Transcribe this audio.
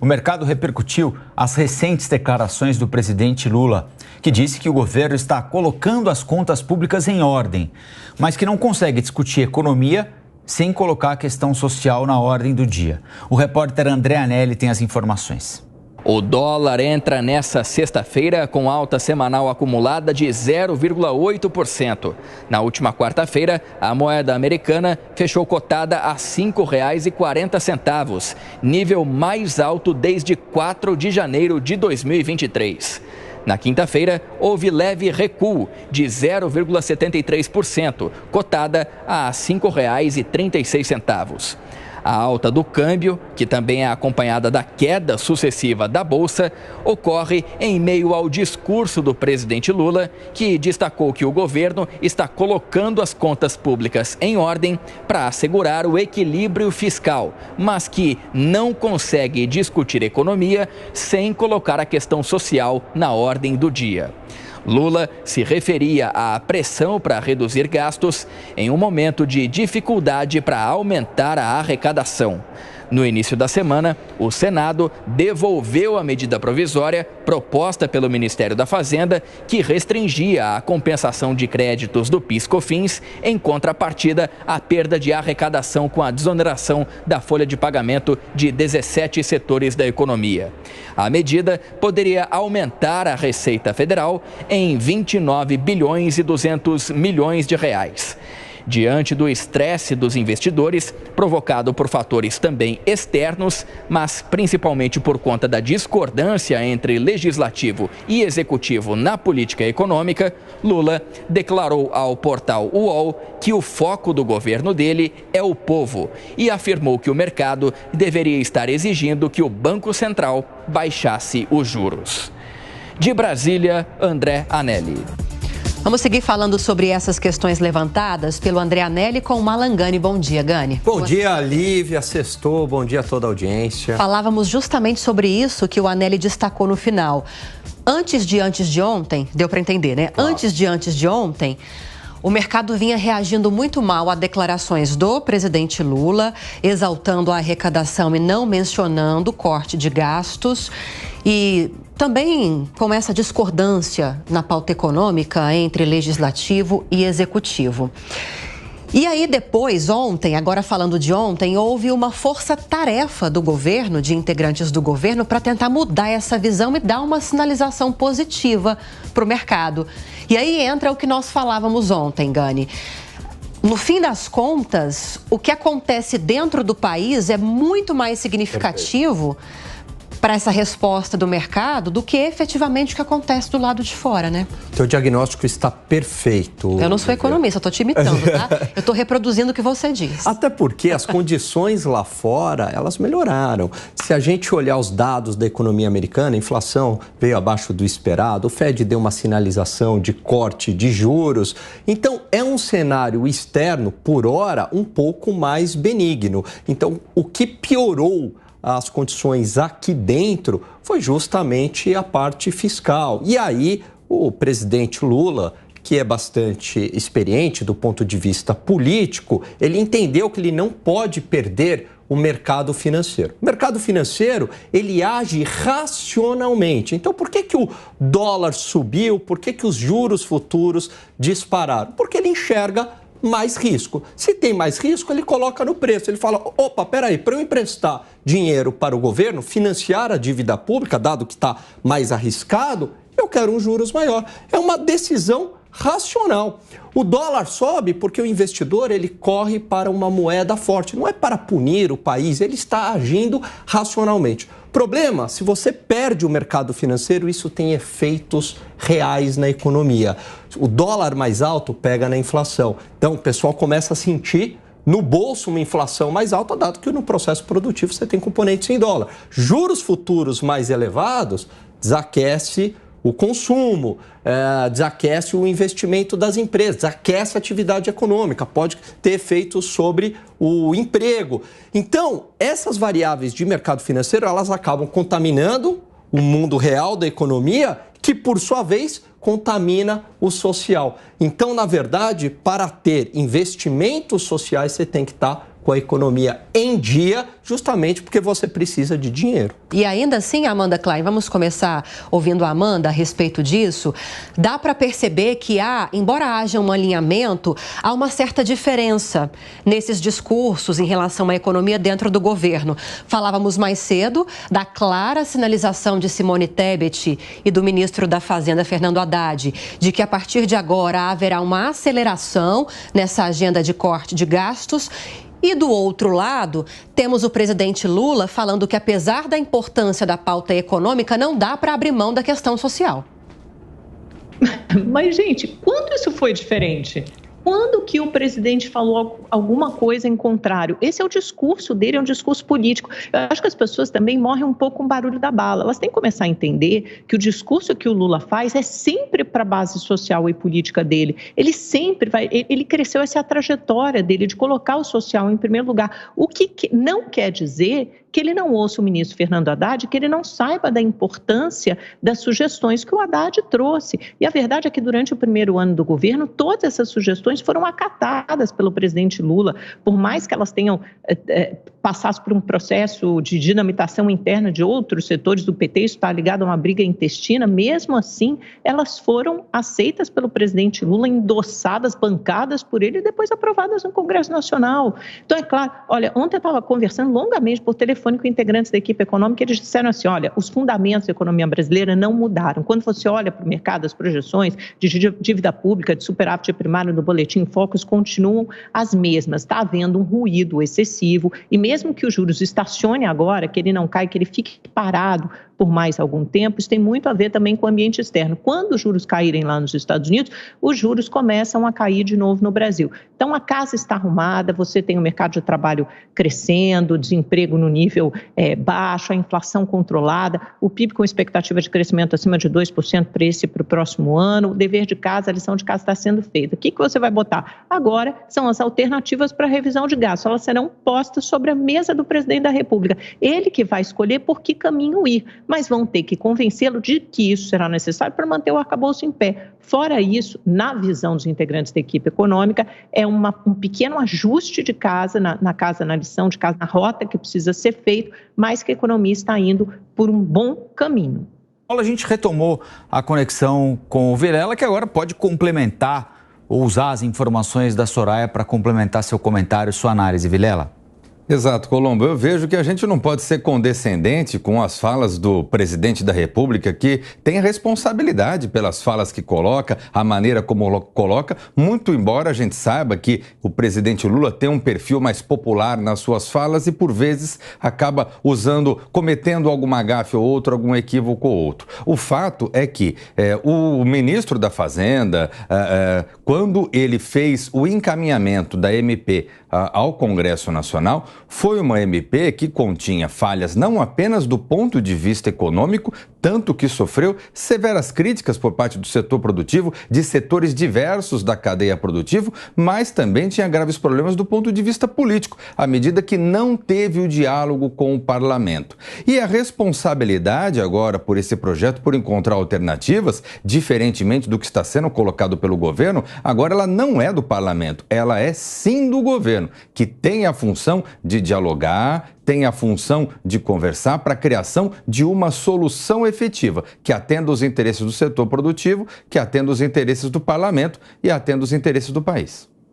o mercado repercutiu as recentes declarações do presidente Lula, que disse que o governo está colocando as contas públicas em ordem, mas que não consegue discutir economia sem colocar a questão social na ordem do dia. O repórter André Anelli tem as informações. O dólar entra nessa sexta-feira com alta semanal acumulada de 0,8%. Na última quarta-feira, a moeda americana fechou cotada a R$ 5,40, nível mais alto desde 4 de janeiro de 2023. Na quinta-feira, houve leve recuo de 0,73%, cotada a R$ 5,36. A alta do câmbio, que também é acompanhada da queda sucessiva da Bolsa, ocorre em meio ao discurso do presidente Lula, que destacou que o governo está colocando as contas públicas em ordem para assegurar o equilíbrio fiscal, mas que não consegue discutir economia sem colocar a questão social na ordem do dia. Lula se referia à pressão para reduzir gastos em um momento de dificuldade para aumentar a arrecadação. No início da semana, o Senado devolveu a medida provisória proposta pelo Ministério da Fazenda, que restringia a compensação de créditos do PIS/COFINS em contrapartida à perda de arrecadação com a desoneração da folha de pagamento de 17 setores da economia. A medida poderia aumentar a Receita Federal em 29 bilhões e 200 milhões de reais. Diante do estresse dos investidores, provocado por fatores também externos, mas principalmente por conta da discordância entre legislativo e executivo na política econômica, Lula declarou ao portal UOL que o foco do governo dele é o povo e afirmou que o mercado deveria estar exigindo que o Banco Central baixasse os juros. De Brasília, André Anelli. Vamos seguir falando sobre essas questões levantadas pelo André Anelli com o Malangani. Bom dia, Gani. Bom dia, Lívia, sextou, bom dia a toda a audiência. Falávamos justamente sobre isso que o Anelli destacou no final. Antes de ontem, deu para entender, né? Claro. Antes de ontem, o mercado vinha reagindo muito mal a declarações do presidente Lula, exaltando a arrecadação e não mencionando o corte de gastos. E também com essa discordância na pauta econômica entre legislativo e executivo. E aí depois, ontem, agora falando de ontem, houve uma força-tarefa do governo, de integrantes do governo, para tentar mudar essa visão e dar uma sinalização positiva para o mercado. E aí entra o que nós falávamos ontem, Gani. No fim das contas, o que acontece dentro do país é muito mais significativo para essa resposta do mercado do que efetivamente o que acontece do lado de fora, né? Teu diagnóstico está perfeito. Eu não sou economista, estou te imitando, tá? Eu estou reproduzindo o que você diz. Até porque as condições lá fora, elas melhoraram. Se a gente olhar os dados da economia americana, a inflação veio abaixo do esperado, o Fed deu uma sinalização de corte de juros. Então, é um cenário externo, por hora, um pouco mais benigno. Então, o que piorou as condições aqui dentro foi justamente a parte fiscal. E aí, o presidente Lula, que é bastante experiente do ponto de vista político, ele entendeu que ele não pode perder o mercado financeiro. O mercado financeiro, ele age racionalmente. Então, por que o dólar subiu? Por que os juros futuros dispararam? Porque ele enxerga mais risco. Se tem mais risco, ele coloca no preço. Ele fala, opa, peraí, para eu emprestar dinheiro para o governo, financiar a dívida pública, dado que está mais arriscado, eu quero um juros maior. É uma decisão racional. O dólar sobe porque o investidor ele corre para uma moeda forte. Não é para punir o país, ele está agindo racionalmente. Problema, se você perde o mercado financeiro, isso tem efeitos reais na economia. O dólar mais alto pega na inflação. Então, o pessoal começa a sentir no bolso uma inflação mais alta, dado que no processo produtivo você tem componentes em dólar. Juros futuros mais elevados desaquece o consumo, desaquece o investimento das empresas, desaquece a atividade econômica, pode ter efeitos sobre o emprego. Então, essas variáveis de mercado financeiro, elas acabam contaminando o mundo real da economia, que, por sua vez, contamina o social. Então, na verdade, para ter investimentos sociais, você tem que estar com a economia em dia, justamente porque você precisa de dinheiro. E ainda assim, Amanda Klein, vamos começar ouvindo a Amanda a respeito disso. Dá para perceber que embora haja um alinhamento, há uma certa diferença nesses discursos em relação à economia dentro do governo. Falávamos mais cedo da clara sinalização de Simone Tebet e do ministro da Fazenda, Fernando Haddad, de que a partir de agora haverá uma aceleração nessa agenda de corte de gastos. E do outro lado, temos o presidente Lula falando que, apesar da importância da pauta econômica, não dá para abrir mão da questão social. Mas, gente, quando isso foi diferente? Quando que o presidente falou alguma coisa em contrário? Esse é o discurso dele, é um discurso político. Eu acho que as pessoas também morrem um pouco com o barulho da bala. Elas têm que começar a entender que o discurso que o Lula faz é sempre para a base social e política dele. Ele sempre vai... Ele cresceu, essa é a trajetória dele, de colocar o social em primeiro lugar. O que não quer dizer que ele não ouça o ministro Fernando Haddad, que ele não saiba da importância das sugestões que o Haddad trouxe. E a verdade é que durante o primeiro ano do governo, todas essas sugestões foram acatadas pelo presidente Lula, por mais que elas tenham passasse por um processo de dinamitação interna de outros setores do PT, isso está ligado a uma briga intestina, mesmo assim, elas foram aceitas pelo presidente Lula, endossadas, bancadas por ele e depois aprovadas no Congresso Nacional. Então, é claro, olha, ontem eu estava conversando longamente por telefone com integrantes da equipe econômica e eles disseram assim, olha, os fundamentos da economia brasileira não mudaram. Quando você olha para o mercado, as projeções de dívida pública, de superávit primário no boletim Focus continuam as mesmas. Está havendo um ruído excessivo e mesmo que o juros estacione agora, que ele não caia, que ele fique parado por mais algum tempo, isso tem muito a ver também com o ambiente externo. Quando os juros caírem lá nos Estados Unidos, os juros começam a cair de novo no Brasil. Então, a casa está arrumada, você tem o mercado de trabalho crescendo, desemprego no nível baixo, a inflação controlada, o PIB com expectativa de crescimento acima de 2% para o próximo ano, o dever de casa, a lição de casa está sendo feita. O que você vai botar? Agora são as alternativas para a revisão de gastos. Elas serão postas sobre a mesa do presidente da República. Ele que vai escolher por que caminho ir, mas vão ter que convencê-lo de que isso será necessário para manter o arcabouço em pé. Fora isso, na visão dos integrantes da equipe econômica, é um pequeno ajuste de casa, na lição de casa, na rota que precisa ser feito, mas que a economia está indo por um bom caminho. A gente retomou a conexão com o Vilela, que agora pode complementar ou usar as informações da Soraya para complementar seu comentário, sua análise, Vilela. Exato, Colombo. Eu vejo que a gente não pode ser condescendente com as falas do presidente da República, que tem responsabilidade pelas falas que coloca, a maneira como coloca, muito embora a gente saiba que o presidente Lula tem um perfil mais popular nas suas falas e, por vezes, acaba cometendo alguma gafe ou outro, algum equívoco ou outro. O fato é que o ministro da Fazenda, quando ele fez o encaminhamento da MP ao Congresso Nacional, foi uma MP que continha falhas não apenas do ponto de vista econômico, tanto que sofreu severas críticas por parte do setor produtivo, de setores diversos da cadeia produtiva, mas também tinha graves problemas do ponto de vista político, à medida que não teve o diálogo com o parlamento. E a responsabilidade agora por esse projeto, por encontrar alternativas, diferentemente do que está sendo colocado pelo governo, agora ela não é do parlamento, ela é sim do governo, que tem a função de dialogar, tem a função de conversar para a criação de uma solução efetiva, que atenda os interesses do setor produtivo, que atenda os interesses do parlamento e atenda os interesses do país.